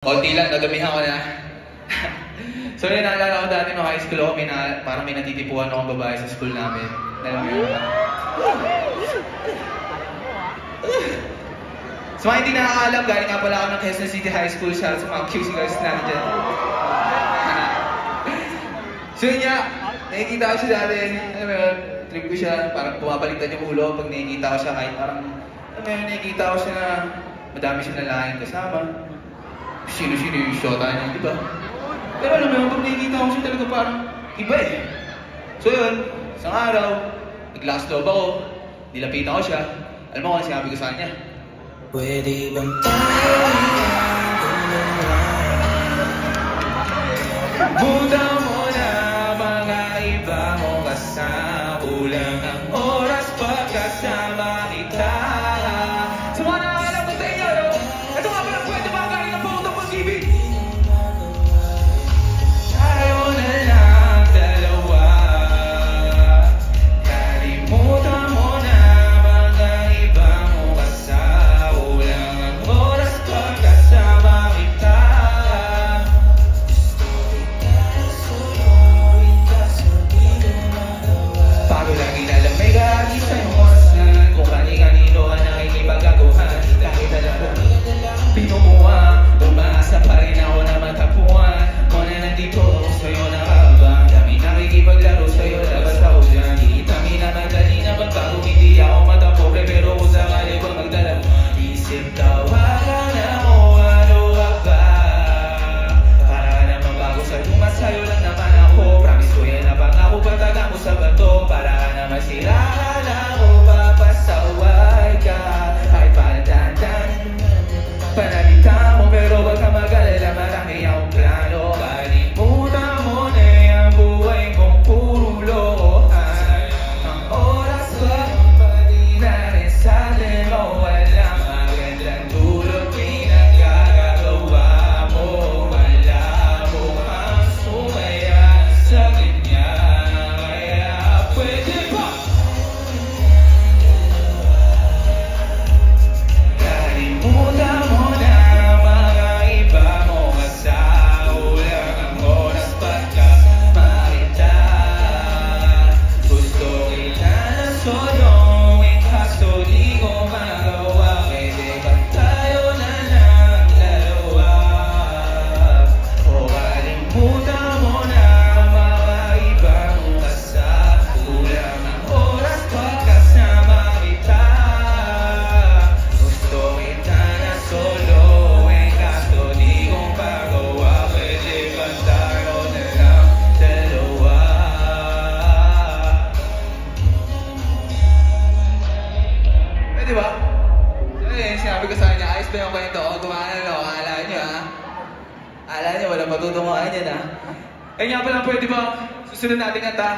Konti lang, nadamihan ko na. So yun, naalala ko dati no high school ako, parang may natitipuan akong babae sa school namin. Alam mo yun? So mga hindi nakakaalam, galing nga pala ako ng Quezon City High School siya sa mga QC guys natin dyan. So yun nga, nakikita ko siya dati, alam mo yun, trip ko siya, parang bumabaliktad yung ulo pag nakikita ko siya kahit parang, alam mo yun, nakikita ko siya na madami siya nalaking kasama. Sino-sino yung shota niya, di ba? Pero alam mo yun, pag nakikita ko siya talaga parang iba eh. So yun, isang araw, nag-last love ako, nilapitan ko siya. Alam mo kung sinabi ko sa kanya? Pwede bang tayo buta mo na mga iba mo kasama. Kulang ang oras pagkasama kita. Sa mga nakakalam ko sa inyo, no? Ito nga pala pwede ba galing ng Photo po TV? Tayo na lang dalawa. Kalimutan mo na mga iba mo kasama. Kulang ang oras pagkasama kita. Bago lagi nalamig agi sa iyong orasan. Kung kani-kanino ka nakikipag-aguhan. Kahit alam ko pinumuha, umaasa pa rin ako na matapuan. Kung na nandito ako sa'yo nakabang. Dami nakikipaglaro sa'yo, labas ako dyan. Iitami na madali na magbago, hindi ako matapobre. Pero kung sakali ba magdala mo isip, tawagan ako, ano ka ba? Para ka naman bago sa luma, sa'yo lang naman ako. Promise ko yan na pangako, pataga mo sa bato. Para ka naman siraan ako, papasaway ka. Kahit pandandan panalita mo, pero wag ka mag-alala, marami akong plano. Kalimutan mo na yung buhay kong puro lokohan. Ang oras ko pati na rin sa atin mo, walang magandang dulot pinagagawa mo. Wala mo ang sumaya sa kanya, kaya pwede ba? Kalimutan mo na mga iba mo kasama. Kulang ang oras pagkamakita. Gusto kita na soloin, kaso di ko magawa. Pwede ba tayo na lang dalawa? O kalimutan mo na mga iba mo kasama. Kulang ang oras pagkasama kita. Gusto kita na soloin, kaso di ko magawa. Pwede ba tayo na lang dalawa? Pwede ba? Eh, sinabi ko sa kanya, ayos ba yung kwento ko? Gumana na ako, akala nyo ha? Akala nyo, walang matutunguhan yan ha? Eh nga pala, pwede ba? Susunod natin kanta.